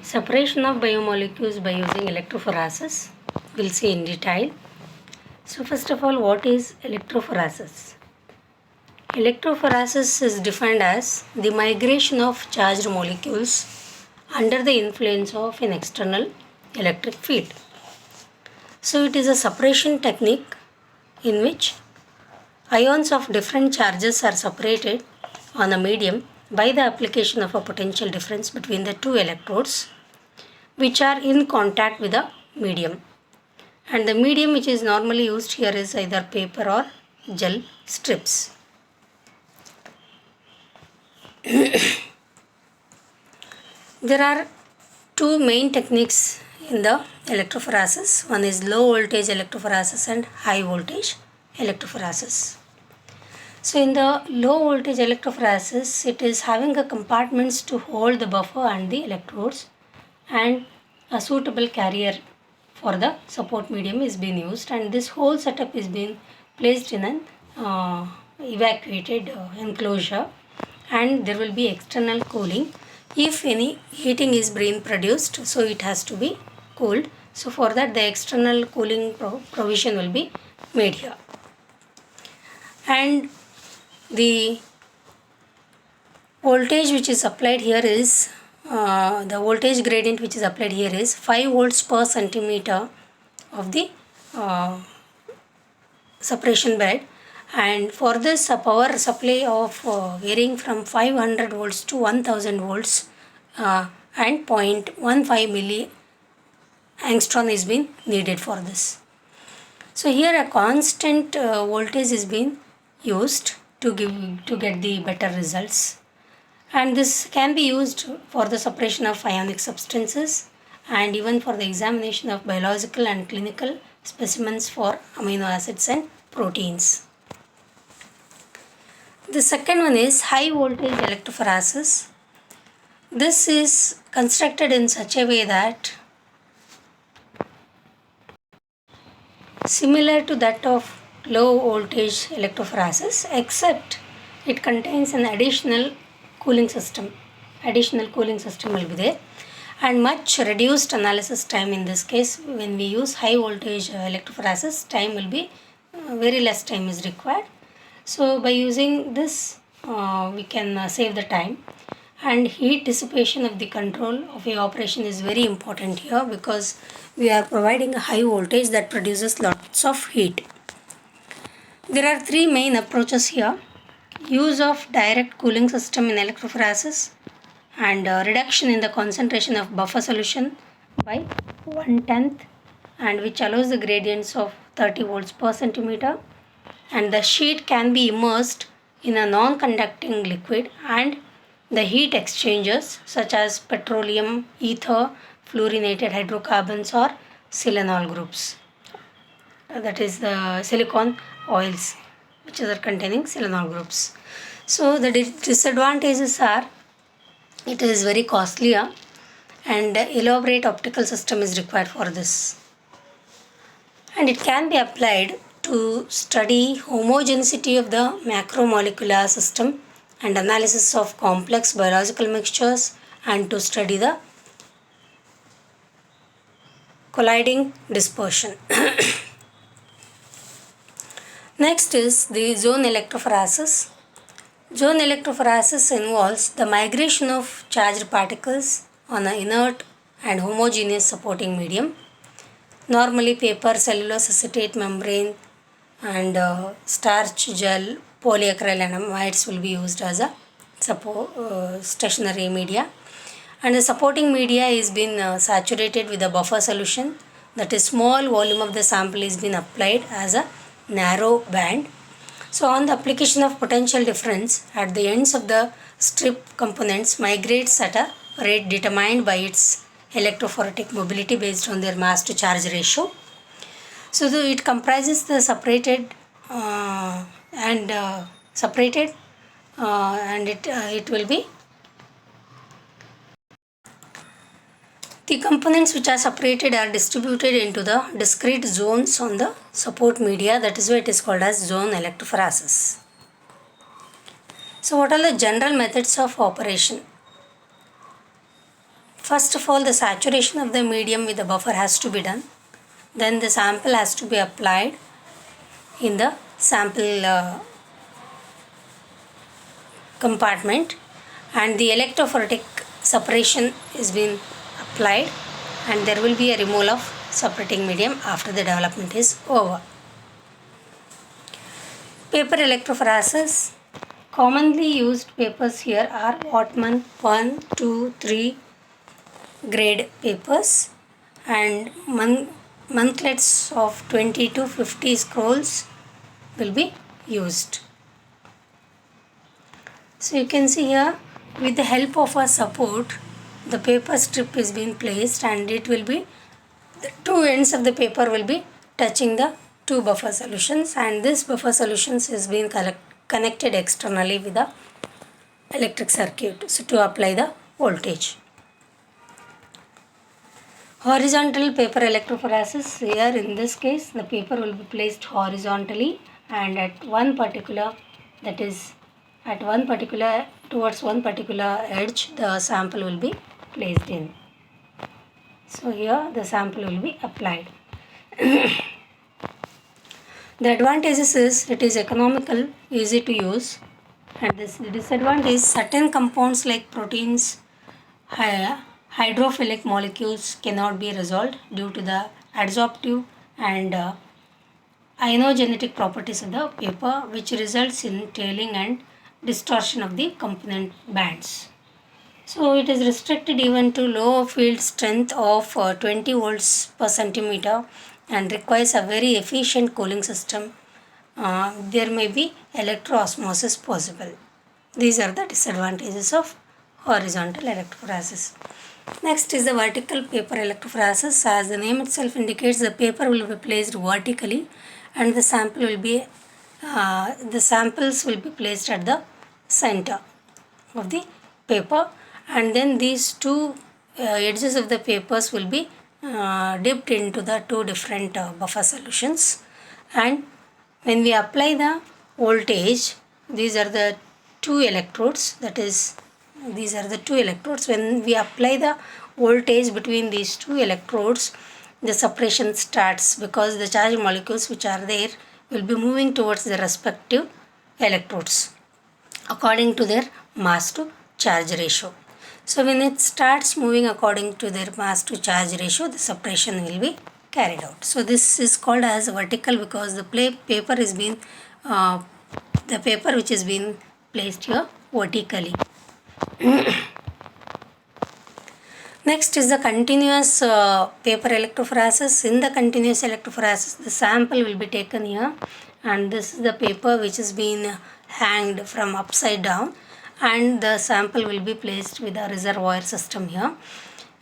Separation of biomolecules by using electrophoresis. We'll see in detail. So first of all, what is electrophoresis? Electrophoresis is defined as the migration of charged molecules under the influence of an external electric field. So it is a separation technique in which ions of different charges are separated on a medium by the application of a potential difference between the two electrodes which are in contact with the medium. And the medium which is normally used here is either paper or gel strips. There are two main techniques in the electrophoresis. One is low voltage electrophoresis and high voltage electrophoresis. So in the low voltage electrophoresis, it is having a compartments to hold the buffer and the electrodes, and a suitable carrier for the support medium is being used, and this whole setup is being placed in an evacuated enclosure, and there will be external cooling. If any heating is being produced, so it has to be cooled. So for that the external cooling provision will be made here. And the voltage which is applied here is the voltage gradient which is applied here is 5 volts per centimeter of the separation bed, and for this a power supply of varying from 500 volts to 1000 volts and 0.15 milli angstrom is being needed for this. So here a constant voltage is being used to get the better results, and this can be used for the separation of ionic substances and even for the examination of biological and clinical specimens for amino acids and proteins. The second one is high voltage electrophoresis. This is constructed in such a way that similar to that of low voltage electrophoresis, except it contains an additional cooling system. Additional cooling system will be there, and much reduced analysis time. In this case, when we use high voltage electrophoresis, time will be very less time is required. So by using this we can save the time, and heat dissipation of the control of a operation is very important here, because we are providing a high voltage that produces lots of heat. There are three main approaches here: use of direct cooling system in electrophoresis, and reduction in the concentration of buffer solution by 1/10, and which allows the gradients of 30 volts per centimeter, and the sheet can be immersed in a non-conducting liquid, and the heat exchangers such as petroleum, ether, fluorinated hydrocarbons or silanol groups, that is the silicon oils which are containing silanol groups. So the disadvantages are it is very costlier, and elaborate optical system is required for this, and it can be applied to study homogeneity of the macromolecular system and analysis of complex biological mixtures, and to study the colliding dispersion. Next is the zone electrophoresis. Zone electrophoresis involves the migration of charged particles on an inert and homogeneous supporting medium. Normally paper, cellulose acetate membrane, and starch gel, polyacrylamides will be used as a stationary media, and the supporting media is been saturated with a buffer solution, that is small volume of the sample is been applied as a narrow band. So on the application of potential difference at the ends of the strip, components migrates at a rate determined by its electrophoretic mobility based on their mass to charge ratio. So it comprises the separated and it will be the components which are separated are distributed into the discrete zones on the support media. That is why it is called as zone electrophoresis. So what are the general methods of operation? First of all, the saturation of the medium with the buffer has to be done. Then the sample has to be applied in the sample compartment, and the electrophoretic separation is being applied, and there will be a removal of separating medium after the development is over. Paper electrophoresis. Commonly used papers here are Whatman 1, 2, 3 grade papers, and monthlets of 20 to 50 scrolls will be used. So you can see here, with the help of a support, the paper strip is being placed, and it will be, the two ends of the paper will be touching the two buffer solutions, and this buffer solutions is being connected externally with the electric circuit, so to apply the voltage. Horizontal paper electrophoresis. Here in this case, the paper will be placed horizontally, and at one particular, that is towards one particular edge, the sample will be placed in. So here the sample will be applied. The advantages is it is economical, easy to use, and the disadvantage is certain compounds like proteins, hydrophilic molecules cannot be resolved due to the adsorptive and ionogenetic properties of the paper, which results in tailing and distortion of the component bands. So it is restricted even to low field strength of 20 volts per centimeter, and requires a very efficient cooling system. There may be electroosmosis possible. These are the disadvantages of horizontal electrophoresis. Next is the vertical paper electrophoresis. As the name itself indicates, the paper will be placed vertically, and the samples will be placed at the center of the paper, and then these two edges of the papers will be dipped into the two different buffer solutions, and when we apply the voltage, these are the two electrodes, when we apply the voltage between these two electrodes, the separation starts, because the charged molecules which are there will be moving towards the respective electrodes according to their mass to charge ratio. So when it starts moving according to their mass to charge ratio, the separation will be carried out. So this is called as vertical, because the paper which is being placed here vertically. Next is the continuous paper electrophoresis. In the continuous electrophoresis, the sample will be taken here, and this is the paper which is being hanged from upside down, and the sample will be placed with a reservoir system here.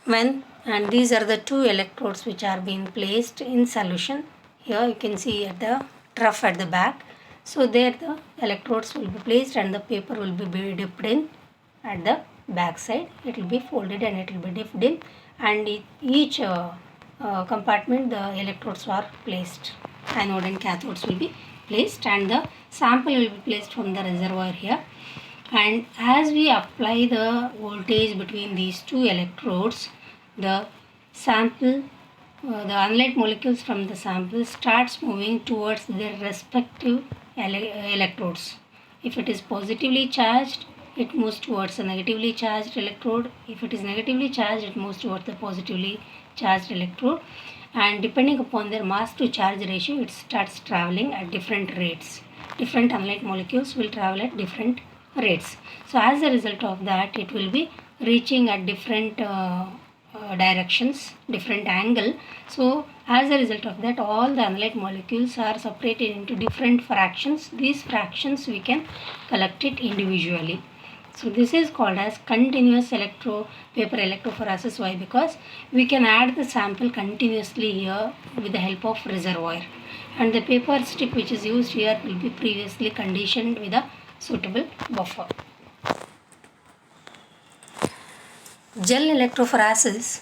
And these are the two electrodes which are being placed in solution. Here you can see at the trough at the back. So there the electrodes will be placed, and the paper will be dipped in at the back side. It will be folded and it will be dipped in, and each compartment the electrodes are placed. Anode and cathodes will be placed, and the sample will be placed from the reservoir here. And as we apply the voltage between these two electrodes, the sample, the unlit molecules from the sample starts moving towards their respective electrodes. If it is positively charged, it moves towards a negatively charged electrode. If it is negatively charged, it moves towards the positively charged electrode. And depending upon their mass to charge ratio, it starts traveling at different rates. Different unlit molecules will travel at different rates. So as a result of that, it will be reaching at different directions, different angle. So as a result of that, all the unlit molecules are separated into different fractions. These fractions we can collect it individually. So this is called as continuous paper electrophoresis. Why? Because we can add the sample continuously here with the help of reservoir, and the paper strip which is used here will be previously conditioned with a suitable buffer. Gel electrophoresis.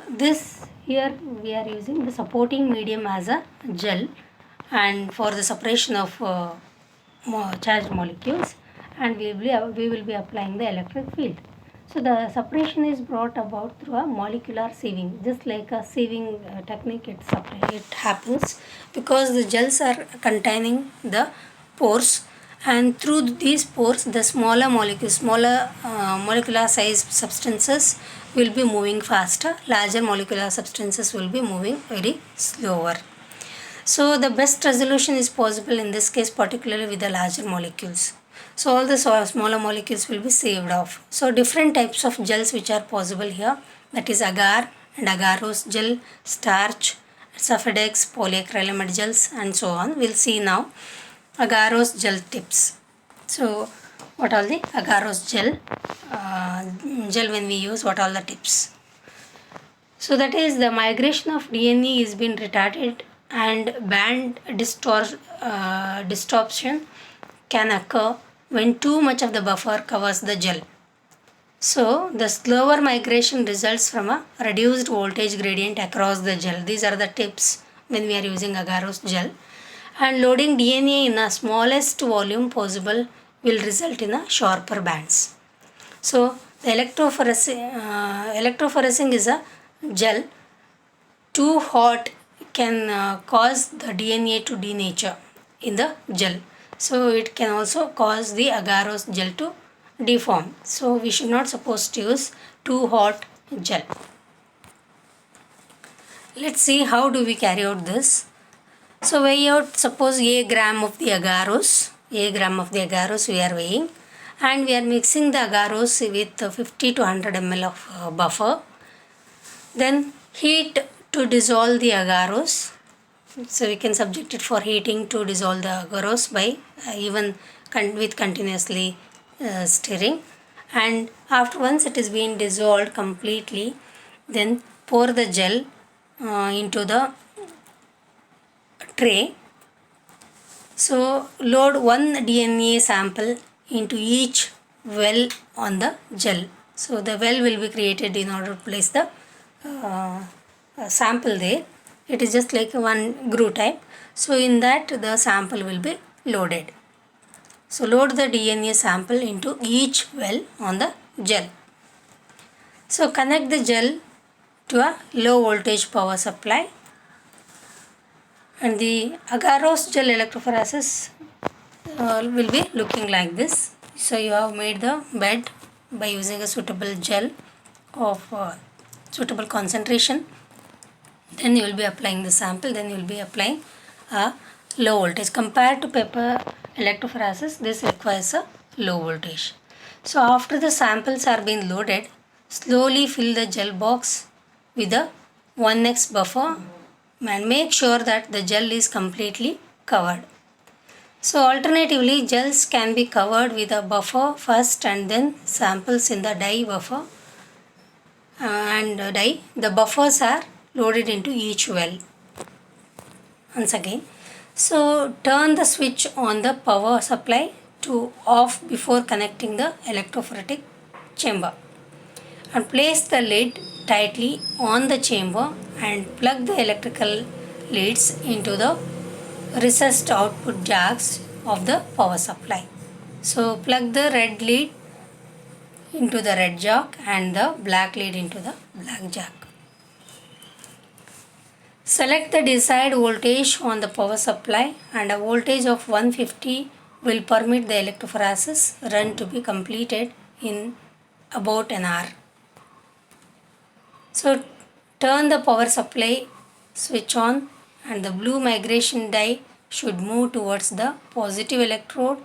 This here we are using the supporting medium as a gel, and for the separation of charged molecules, and we will be applying the electric field. So the separation is brought about through a molecular sieving, just like a sieving technique. It happens because the gels are containing the pores, and through these pores, the smaller molecules, smaller molecular size substances will be moving faster. Larger molecular substances will be moving very slower. So the best resolution is possible in this case, particularly with the larger molecules. So all the smaller molecules will be saved off. So different types of gels which are possible here, that is agar and agarose gel, starch, Safedex, polyacrylamide gels, and so on. We'll see now agarose gel tips. So what are the agarose gel when we use, what are the tips? So that is the migration of DNA is being retarded and band distortion can occur when too much of the buffer covers the gel. So the slower migration results from a reduced voltage gradient across the gel. These are the tips when we are using agarose gel. And loading DNA in the smallest volume possible will result in a sharper bands. So the electrophoresing is a gel. Too hot can cause the DNA to denature in the gel. So it can also cause the agarose gel to deform. So we should not suppose to use too hot gel. Let's see how do we carry out this. So weigh out, suppose a gram of the agarose we are weighing, and we are mixing the agarose with 50 to 100 ml of buffer. Then heat to dissolve the agarose. So we can subject it for heating to dissolve the agarose by with continuously stirring. And after once it is being dissolved completely, then pour the gel into the tray. So load one DNA sample into each well on the gel. So the well will be created in order to place the sample there. It is just like one groove type. So in that the sample will be loaded. So load the DNA sample into each well on the gel. So connect the gel to a low voltage power supply, and the agarose gel electrophoresis will be looking like this. So you have made the bed by using a suitable gel of suitable concentration. Then you will be applying the sample, then you will be applying a low voltage. Compared to paper electrophoresis, this requires a low voltage. So after the samples are being loaded, slowly fill the gel box with a 1x buffer and make sure that the gel is completely covered. So alternatively, gels can be covered with a buffer first and then samples in the dye buffer and dye. The buffers are loaded into each well. Once again, so turn the switch on the power supply to off before connecting the electrophoretic chamber, and place the lid tightly on the chamber and plug the electrical leads into the recessed output jacks of the power supply. So plug the red lead into the red jack and the black lead into the black jack. Select the desired voltage on the power supply, and a voltage of 150 will permit the electrophoresis run to be completed in about an hour. So turn the power supply switch on, and the blue migration dye should move towards the positive electrode,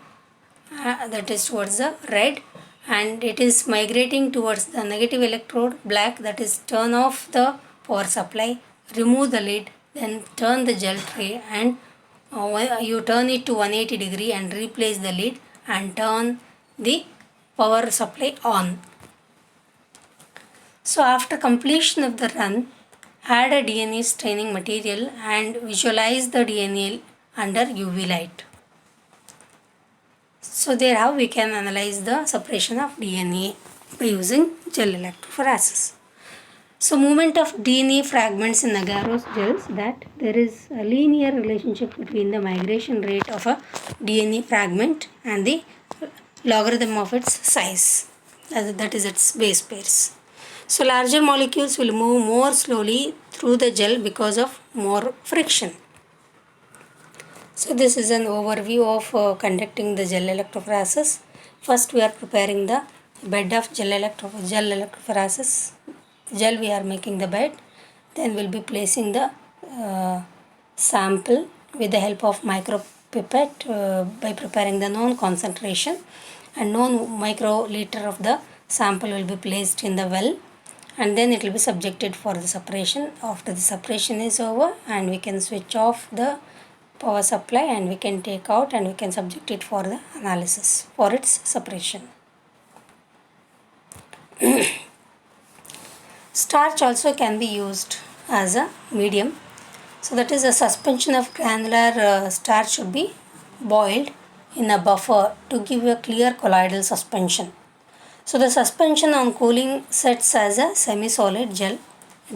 that is towards the red, and it is migrating towards the negative electrode black, that is turn off the power supply, remove the lid, then turn the gel tray and you turn it to 180 degree and replace the lid and turn the power supply on. So after completion of the run, add a DNA staining material and visualize the DNA under UV light. So there how we can analyze the separation of DNA by using gel electrophoresis. So movement of DNA fragments in agarose gels, that there is a linear relationship between the migration rate of a DNA fragment and the logarithm of its size. that is its base pairs. So larger molecules will move more slowly through the gel because of more friction. So this is an overview of conducting the gel electrophoresis. First we are preparing the bed of gel electrophoresis. Gel we are making the bed. Then we'll be placing the sample with the help of micropipette by preparing the known concentration, and known microliter of the sample will be placed in the well, and then it will be subjected for the separation. After the separation is over, and we can switch off the power supply and we can take out and we can subject it for the analysis for its separation. Starch also can be used as a medium. So that is, a suspension of granular starch should be boiled in a buffer to give a clear colloidal suspension. So the suspension on cooling sets as a semi-solid gel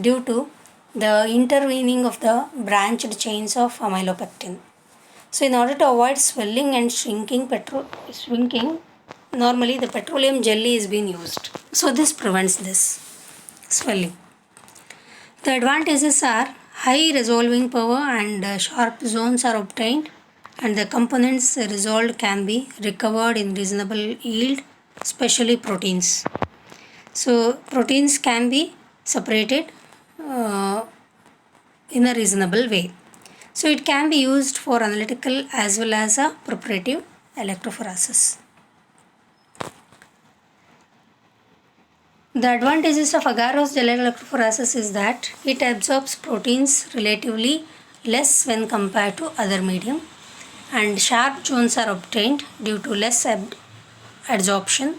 due to the intervening of the branched chains of amylopectin. So in order to avoid swelling and shrinking, normally the petroleum jelly is being used. So this prevents this swelling. The advantages are high resolving power and sharp zones are obtained, and the components resolved can be recovered in reasonable yield, especially proteins. So proteins can be separated in a reasonable way. So it can be used for analytical as well as a preparative electrophoresis. The advantages of agarose gel electrophoresis is that it absorbs proteins relatively less when compared to other medium, and sharp zones are obtained due to less adsorption,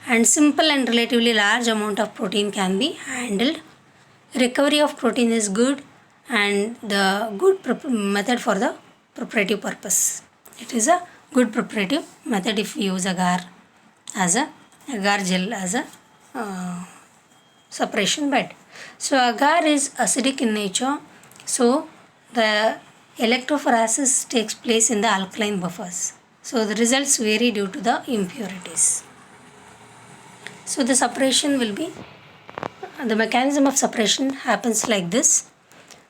and simple and relatively large amount of protein can be handled. Recovery of protein is good, and the good method for the preparative purpose. It is a good preparative method if we use agar gel as a separation bed. So agar is acidic in nature, so the electrophoresis takes place in the alkaline buffers. So the results vary due to the impurities. So the separation will be, the mechanism of separation happens like this.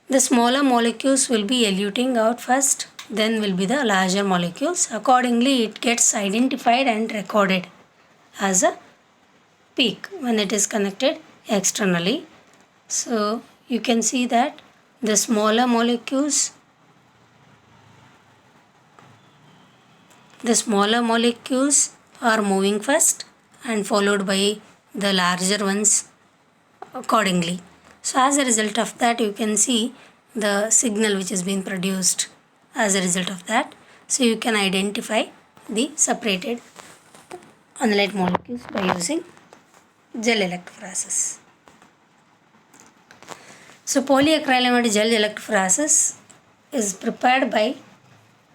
The smaller molecules will be eluting out first, then will be the larger molecules. Accordingly, it gets identified and recorded as a peak when it is connected externally. So you can see that the smaller molecules are moving first and followed by the larger ones accordingly. So as a result of that, you can see the signal which is being produced as a result of that. So you can identify the separated analyte molecules by using gel electrophoresis. So polyacrylamide gel electrophoresis is prepared by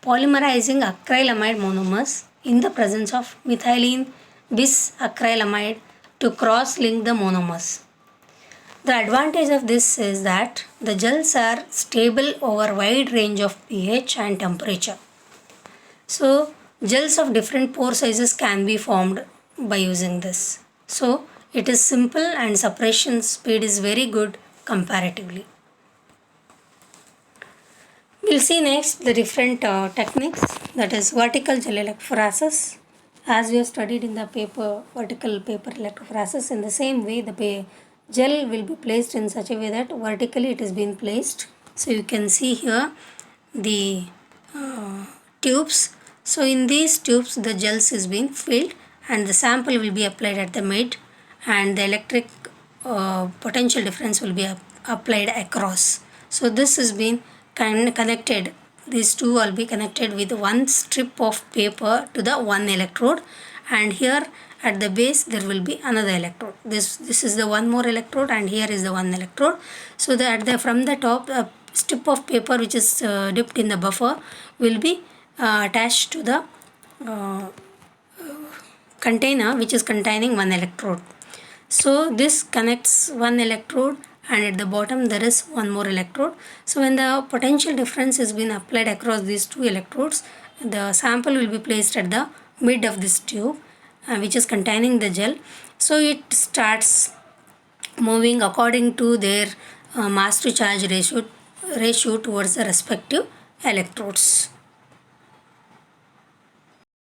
polymerizing acrylamide monomers in the presence of methylene bisacrylamide to cross-link the monomers. The advantage of this is that the gels are stable over wide range of pH and temperature. So gels of different pore sizes can be formed by using this. So it is simple and separation speed is very good comparatively. We'll see next the different techniques, that is vertical gel electrophoresis. As we have studied in the paper, vertical paper electrophoresis, in the same way the gel will be placed in such a way that vertically it is being placed. So you can see here the tubes. So in these tubes the gels is being filled and the sample will be applied at the mid, and the electric potential difference will be applied across. So this is being connected, these two will be connected with one strip of paper to the one electrode, and here at the base there will be another electrode. This is the one more electrode, and here is the one electrode. So that from the top, a strip of paper which is dipped in the buffer will be attached to the container which is containing one electrode. So this connects one electrode, and at the bottom there is one more electrode. So when the potential difference is being applied across these two electrodes, the sample will be placed at the mid of this tube which is containing the gel, So it starts moving according to their mass to charge ratio towards the respective electrodes.